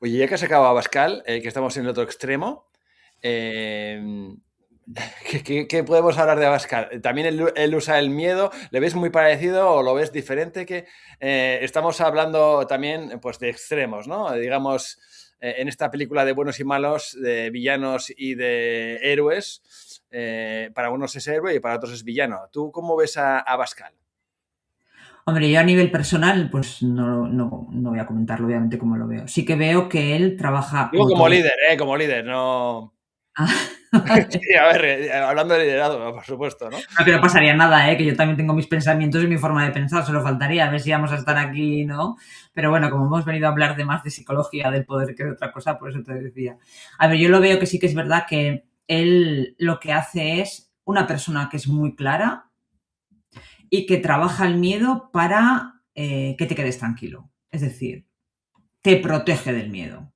Oye, ya que has sacado a Abascal, que estamos en el otro extremo, eh, ¿qué podemos hablar de Abascal? También él usa el miedo. ¿Le ves muy parecido o lo ves diferente? Que estamos hablando también pues, de extremos, ¿no? Digamos, en esta película de buenos y malos, de villanos y de héroes, para unos es héroe y para otros es villano. ¿Tú cómo ves a Abascal? Hombre, yo a nivel personal, pues no voy a comentarlo, obviamente, como lo veo. Sí que veo que él trabaja Digo como todo. como líder, no. Ah, Sí, a ver, hablando de liderazgo, por supuesto, ¿no? no, que no pasaría nada, ¿eh? Que yo también tengo mis pensamientos y mi forma de pensar, solo faltaría, a ver si vamos a estar aquí, ¿no? Pero bueno, como hemos venido a hablar de más de psicología del poder que de otra cosa, por eso te decía. A ver, yo lo veo que sí que es verdad que él lo que hace es una persona que es muy clara y que trabaja el miedo para que te quedes tranquilo. Es decir, te protege del miedo.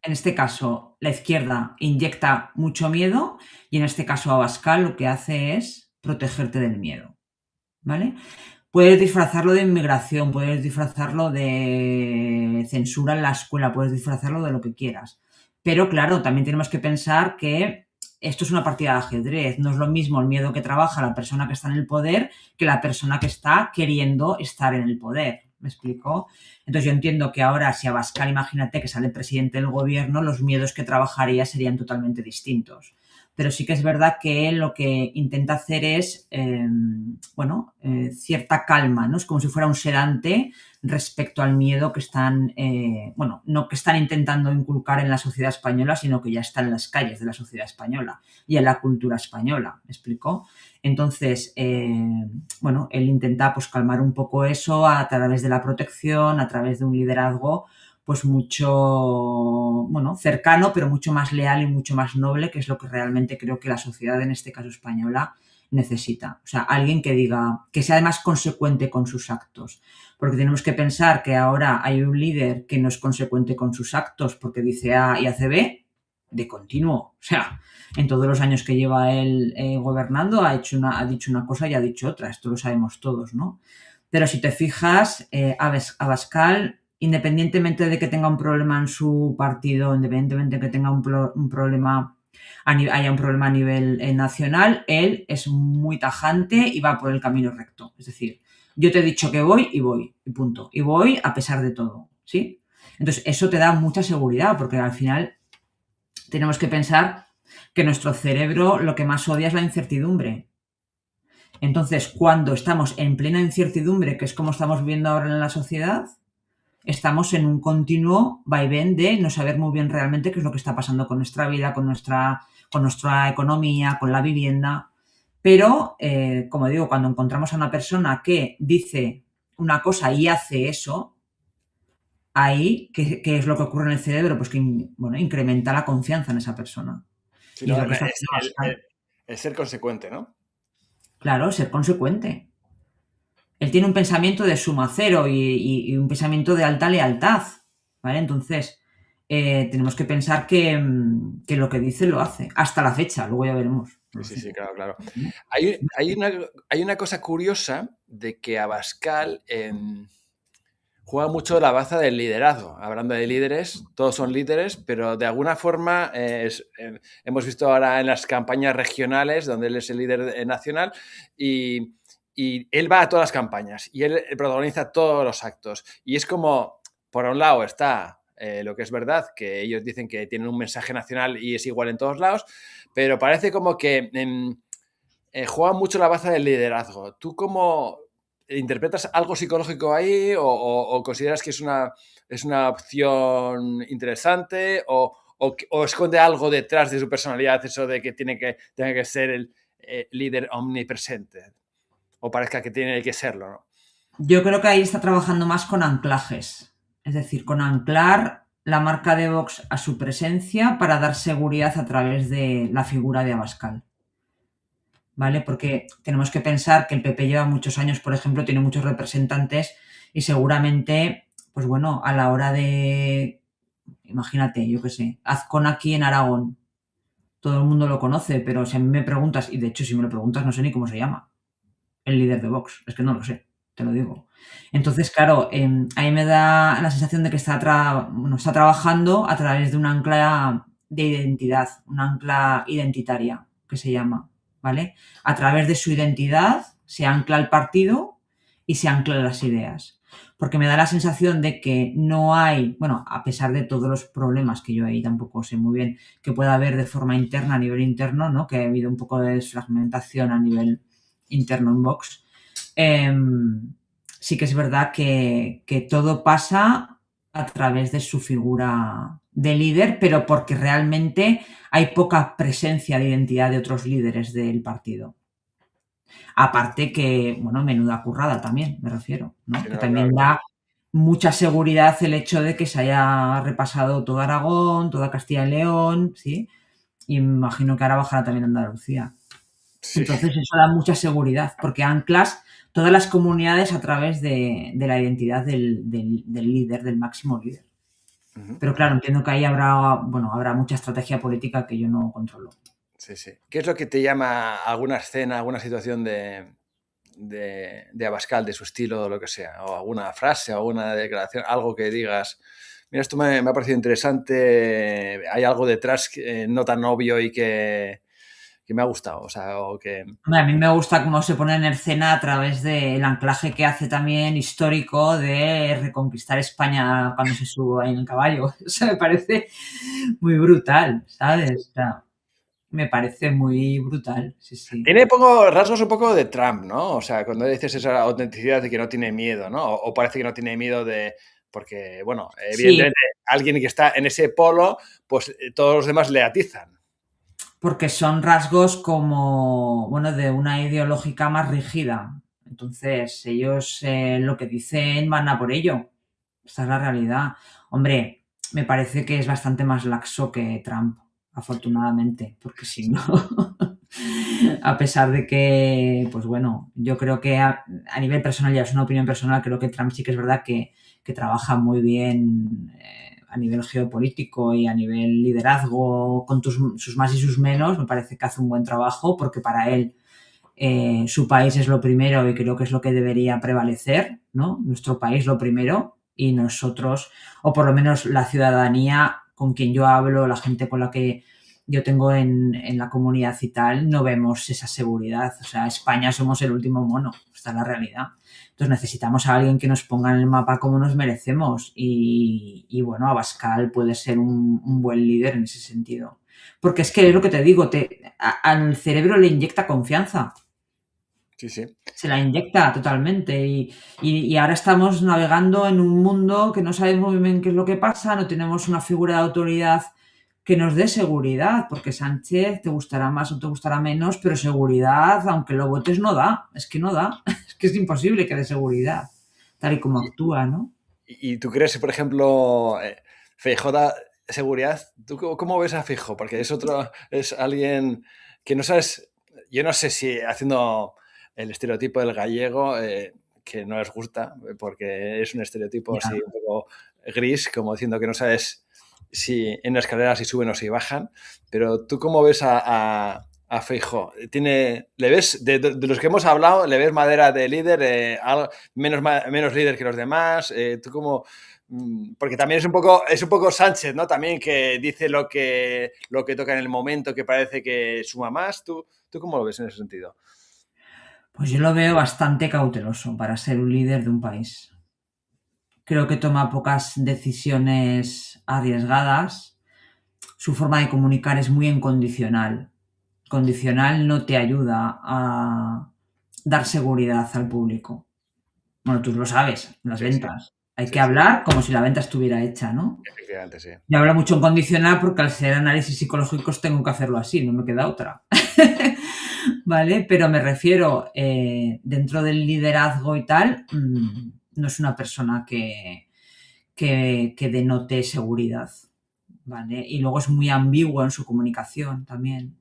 En este caso, la izquierda inyecta mucho miedo y en este caso Abascal lo que hace es protegerte del miedo, ¿vale? Puedes disfrazarlo de inmigración, puedes disfrazarlo de censura en la escuela, puedes disfrazarlo de lo que quieras. Pero claro, también tenemos que pensar que esto es una partida de ajedrez. No es lo mismo el miedo que trabaja la persona que está en el poder que la persona que está queriendo estar en el poder. ¿Me explico? Entonces yo entiendo que ahora si Abascal, imagínate que sale presidente del gobierno, los miedos que trabajaría serían totalmente distintos. Pero sí que es verdad que él lo que intenta hacer es, cierta calma, ¿no? Es como si fuera un sedante respecto al miedo que están, no que están intentando inculcar en la sociedad española, sino que ya está en las calles de la sociedad española y en la cultura española, ¿me explico? Entonces, él intenta pues calmar un poco eso a través de la protección, a través de un liderazgo pues mucho, cercano, pero mucho más leal y mucho más noble, que es lo que realmente creo que la sociedad, en este caso española, necesita. O sea, alguien que diga, que sea además consecuente con sus actos. Porque tenemos que pensar que ahora hay un líder que no es consecuente con sus actos porque dice A y hace B de continuo. O sea, en todos los años que lleva él gobernando ha dicho una cosa y ha dicho otra. Esto lo sabemos todos, ¿no? Pero si te fijas, Abascal, independientemente de que tenga un problema en su partido, independientemente de que tenga un problema, haya un problema a nivel nacional, él es muy tajante y va por el camino recto. Es decir, yo te he dicho que voy, y punto. Y voy a pesar de todo, ¿sí? Entonces, eso te da mucha seguridad, porque al final tenemos que pensar que nuestro cerebro lo que más odia es la incertidumbre. Entonces, cuando estamos en plena incertidumbre, que es como estamos viviendo ahora en la sociedad, estamos en un continuo vaivén de no saber muy bien realmente qué es lo que está pasando con nuestra vida, con nuestra economía, con la vivienda. Pero, como digo, cuando encontramos a una persona que dice una cosa y hace eso, ahí, ¿qué es lo que ocurre en el cerebro? Pues que incrementa la confianza en esa persona. Sí, Y es no, lo que está es haciendo Abascal. el ser consecuente, ¿no? Claro, ser consecuente. Él tiene un pensamiento de suma cero y un pensamiento de alta lealtad, ¿vale? Entonces, tenemos que pensar que lo que dice lo hace, hasta la fecha, luego ya veremos, no Sí, lo sí, sé. sí, claro, claro. Hay una cosa curiosa de que Abascal juega mucho la baza del liderazgo. Hablando de líderes, todos son líderes, pero de alguna forma hemos visto ahora en las campañas regionales, donde él es el líder nacional, y, y él va a todas las campañas y él protagoniza todos los actos. Y es como, por un lado está lo que es verdad, que ellos dicen que tienen un mensaje nacional y es igual en todos lados, pero parece como que juega mucho la baza del liderazgo. ¿Tú cómo interpretas algo psicológico ahí o consideras que es una opción interesante o esconde algo detrás de su personalidad, eso de que tenga que ser el líder omnipresente o parezca que tiene que serlo, ¿no? Yo creo que ahí está trabajando más con anclajes, es decir, con anclar la marca de Vox a su presencia para dar seguridad a través de la figura de Abascal. ¿Vale? Porque tenemos que pensar que el PP lleva muchos años, por ejemplo, tiene muchos representantes y seguramente, pues bueno, a la hora de, imagínate, yo qué sé, Azcón aquí en Aragón, todo el mundo lo conoce, pero si a mí me preguntas, y de hecho si me lo preguntas no sé ni cómo se llama, el líder de Vox, es que no lo sé. te lo digo. Entonces, claro, a mí me da la sensación de que está trabajando a través de un ancla de identidad, un ancla identitaria, que se llama, ¿vale? A través de su identidad se ancla el partido y se anclan las ideas. Porque me da la sensación de que no hay, bueno, a pesar de todos los problemas que yo ahí tampoco sé muy bien que pueda haber de forma interna, a nivel interno, ¿no? Que ha habido un poco de desfragmentación a nivel interno en Vox. Sí que es verdad que todo pasa a través de su figura de líder, pero porque realmente hay poca presencia de identidad de otros líderes del partido. Aparte que, bueno, menuda currada también, me refiero, ¿no? Sí, Que no, claro, también claro. da mucha seguridad el hecho de que se haya repasado todo Aragón, toda Castilla y León, ¿sí? Y me imagino que ahora bajará también Andalucía. Sí. Entonces eso da mucha seguridad, porque anclas todas las comunidades a través de la identidad del líder, del máximo líder. Ujú. Pero claro, entiendo que ahí habrá, bueno, habrá mucha estrategia política que yo no controlo. Sí, sí. ¿Qué es lo que te llama alguna escena, alguna situación de Abascal, de su estilo o lo que sea? O alguna frase, o alguna declaración, algo que digas, mira, esto me ha parecido interesante, hay algo detrás no tan obvio y que me ha gustado, o sea, o que... Hombre, a mí me gusta cómo se pone en escena a través del anclaje que hace también histórico de reconquistar España cuando se sube en el caballo. Eso me parece muy brutal, ¿sabes? O sea, me parece muy brutal, sí, sí. Tiene poco, rasgos un poco de Trump, ¿no? O sea, cuando dices esa autenticidad de que no tiene miedo, ¿no? O parece que no tiene miedo de... Porque, bueno, Sí, evidentemente, alguien que está en ese polo, pues todos los demás le atizan. porque son rasgos como, bueno, de una ideológica más rígida. Entonces, ellos lo que dicen van a por ello. Esta es la realidad. Hombre, me parece que es bastante más laxo que Trump, afortunadamente, porque si no, a pesar de que, pues bueno, yo creo que a nivel personal, ya es una opinión personal, creo que Trump sí que es verdad que trabaja muy bien a nivel geopolítico y a nivel liderazgo, con sus más y sus menos, me parece que hace un buen trabajo porque para él su país es lo primero y creo que es lo que debería prevalecer, ¿no? Nuestro país lo primero y nosotros, o por lo menos la ciudadanía con quien yo hablo, la gente con la que yo tengo en la comunidad y tal, no vemos esa seguridad. O sea, España somos el último mono, esta es la realidad. Entonces necesitamos a alguien que nos ponga en el mapa como nos merecemos y bueno, Abascal puede ser un buen líder en ese sentido. Porque es que es lo que te digo, al cerebro le inyecta confianza, Sí, sí. se la inyecta totalmente y ahora estamos navegando en un mundo que no sabemos muy bien qué es lo que pasa, no tenemos una figura de autoridad que nos dé seguridad, porque Sánchez te gustará más o te gustará menos, pero seguridad, aunque lo votes, no da, es que no da, es que es imposible que dé seguridad, tal y como Y, actúa, ¿no? y tú crees, por ejemplo, Feijóo da seguridad. ¿Tú cómo ves a Feijóo? Porque es otro, es alguien que no sabes, yo no sé si haciendo el estereotipo del gallego, que no les gusta, porque es un estereotipo Ya. así un poco gris, como diciendo que no sabes si en la escalera si suben o si bajan. Pero tú cómo ves a Feijóo. ¿Le ves, de los que hemos hablado, le ves madera de líder, menos líder que los demás? ¿Tú cómo, porque también es un poco Sánchez, ¿no? También que dice lo que toca en el momento, que parece que suma más. ¿Tú cómo lo ves en ese sentido? Pues yo lo veo bastante cauteloso para ser un líder de un país. Creo que toma pocas decisiones arriesgadas. Su forma de comunicar es muy incondicional. Condicional no te ayuda a dar seguridad al público. Bueno, tú lo sabes, las Sí, sí, ventas. Hay que sí, sí, hablar como si la venta estuviera hecha, ¿no? efectivamente, sí. Y hablo mucho en condicional porque al ser análisis psicológicos tengo que hacerlo así, no me queda otra. ¿Vale? Pero me refiero, dentro del liderazgo y tal, no es una persona que denote seguridad, ¿vale? Y luego es muy ambiguo en su comunicación también.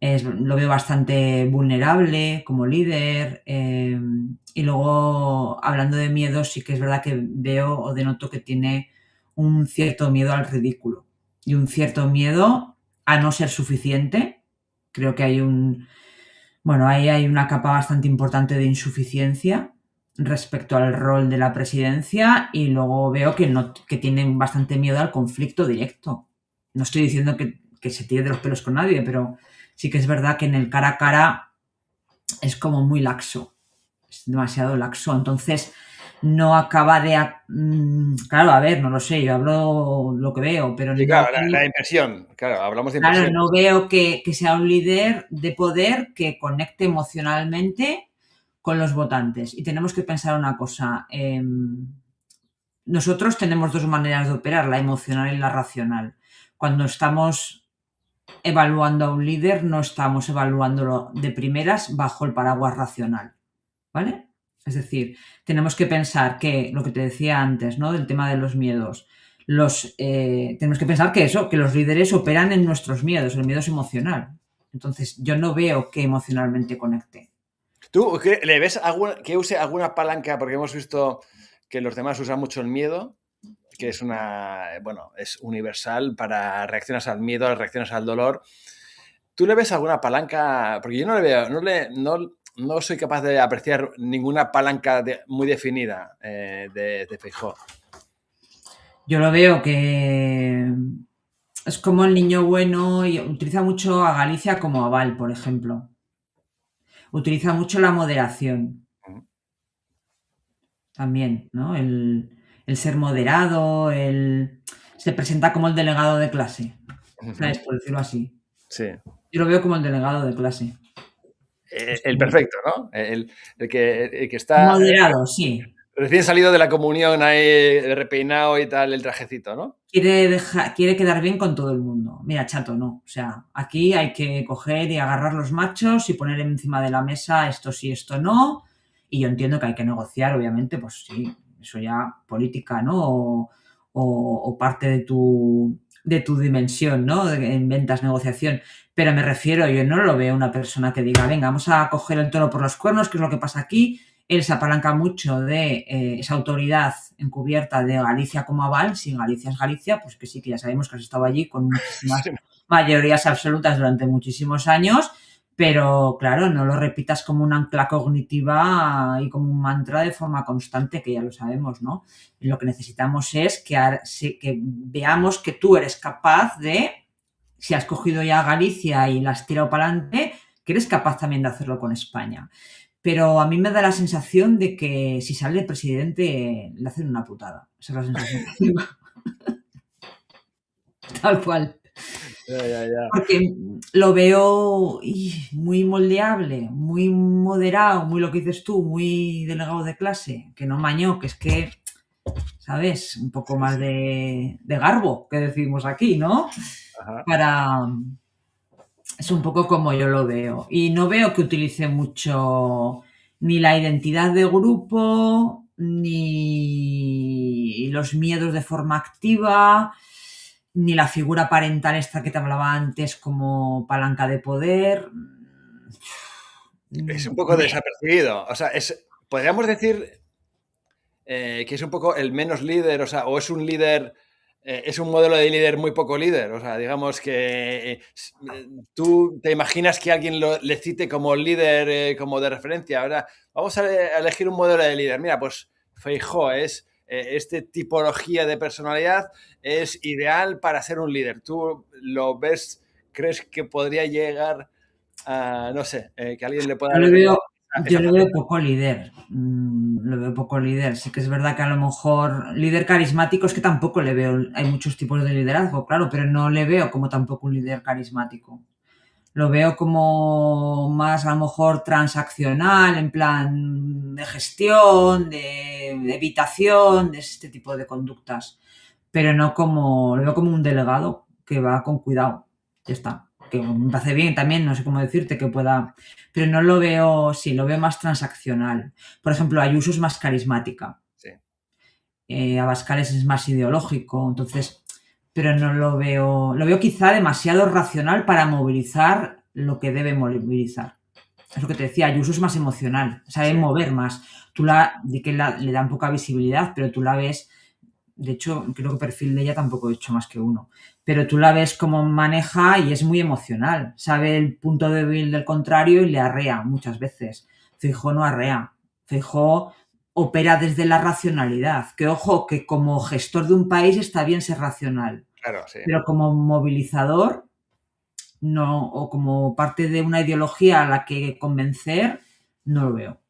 Lo veo bastante vulnerable como líder. Y luego, hablando de miedo, sí que es verdad que veo o denoto que tiene un cierto miedo al ridículo y un cierto miedo a no ser suficiente. Creo que hay bueno, ahí hay una capa bastante importante de insuficiencia, respecto al rol de la presidencia y luego veo que, no, que tienen bastante miedo al conflicto directo. No estoy diciendo que se tire de los pelos con nadie, pero sí que es verdad que en el cara a cara es como muy laxo, es demasiado laxo. Entonces no acaba de... claro, a ver, no lo sé, yo hablo lo que veo, pero Sí, no claro, la veo, impresión, claro, hablamos de claro, impresión. no veo que sea un líder de poder que conecte emocionalmente con los votantes. Y tenemos que pensar una cosa. Nosotros tenemos dos maneras de operar, la emocional y la racional. Cuando estamos evaluando a un líder, no estamos evaluándolo de primeras bajo el paraguas racional, ¿vale? Es decir, tenemos que pensar que, lo que te decía antes, ¿no? Del tema de los miedos, tenemos que pensar que eso, que los líderes operan en nuestros miedos, el miedo es emocional. Entonces, yo no veo que emocionalmente conecte. ¿Tú le ves que use alguna palanca? Porque hemos visto que los demás usan mucho el miedo, que es bueno, es universal para reacciones al miedo, reacciones al dolor. ¿Tú le ves alguna palanca? Porque yo no le veo, no soy capaz de apreciar ninguna palanca muy definida de Feijóo. Yo lo veo que es como el niño bueno y utiliza mucho a Galicia como aval, por ejemplo. Utiliza mucho la moderación también, ¿no? El ser moderado, se presenta como el delegado de clase, ¿sabes? Por decirlo así. Sí. Yo lo veo como el delegado de clase. Es El como perfecto, ¿no? El que está moderado, sí. recién salido de la comunión ahí, repeinado y tal, el trajecito, ¿no? Quiere quedar bien con todo el mundo. Mira, chato, no. O sea, aquí hay que coger y agarrar los machos y poner encima de la mesa esto sí, esto no. Y yo entiendo que hay que negociar, obviamente, pues sí, eso ya política, ¿no? O parte de tu dimensión, ¿no? En ventas, negociación. Pero me refiero, yo no lo veo una persona que diga, venga, vamos a coger el toro por los cuernos, que es lo que pasa aquí. Él se apalanca mucho de esa autoridad encubierta de Galicia como aval. Si Galicia es Galicia, pues que sí, que ya sabemos que has estado allí con muchísimas Sí. mayorías absolutas durante muchísimos años, pero claro, no lo repitas como un ancla cognitiva y como un mantra de forma constante, que ya lo sabemos, ¿no? Y lo que necesitamos es que veamos que tú eres capaz de, si has cogido ya Galicia y la has tirado para adelante, que eres capaz también de hacerlo con España. Pero a mí me da la sensación de que si sale el presidente le hacen una putada. Esa es la sensación que tengo. Tal cual. Ya, ya, ya. Porque lo veo muy moldeable, muy moderado, muy lo que dices tú, muy delegado de clase, que no mañó, que es que, ¿sabes? Un poco Sí, más sí. de garbo, que decimos aquí, ¿no? Ajá. Para... Es un poco como yo lo veo. Y no veo que utilice mucho ni la identidad de grupo, ni los miedos de forma activa, ni la figura parental esta que te hablaba antes como palanca de poder. Es un poco desapercibido. O sea, podríamos decir que es un poco el menos líder, o sea, o es un líder, es un modelo de líder muy poco líder. O sea, digamos que tú te imaginas que alguien le cite como líder, como de referencia. Ahora, vamos a elegir un modelo de líder. Mira, pues Feijóo es este tipología de personalidad es ideal para ser un líder. ¿Tú lo ves? ¿Crees que podría llegar a, no sé, que alguien le pueda Yo le ver veo, yo esa le veo faceta? poco líder. Lo veo poco líder. Sí que es verdad que a lo mejor líder carismático es que tampoco le veo. Hay muchos tipos de liderazgo, claro, pero no le veo como tampoco un líder carismático. Lo veo como más a lo mejor transaccional, en plan de gestión, de evitación, de este tipo de conductas. Pero no como, lo veo como un delegado que va con cuidado. Ya está. Que me parece bien también, no sé cómo decirte, que pueda. Pero no lo veo, sí, lo veo más transaccional. Por ejemplo, Ayuso es más carismática. Sí. Abascal es más ideológico, entonces, pero no lo veo quizá demasiado racional para movilizar lo que debe movilizar. Es lo que te decía, Ayuso es más emocional, sabe Sí. mover más. Di que le dan poca visibilidad, pero tú la ves, de hecho, creo que perfil de ella tampoco he hecho más que uno, pero tú la ves cómo maneja y es muy emocional, sabe el punto débil del contrario y le arrea muchas veces. Feijóo no arrea. Feijóo opera desde la racionalidad. Que ojo, que como gestor de un país está bien ser racional, Claro, sí. pero como movilizador no, o como parte de una ideología a la que convencer, no lo veo.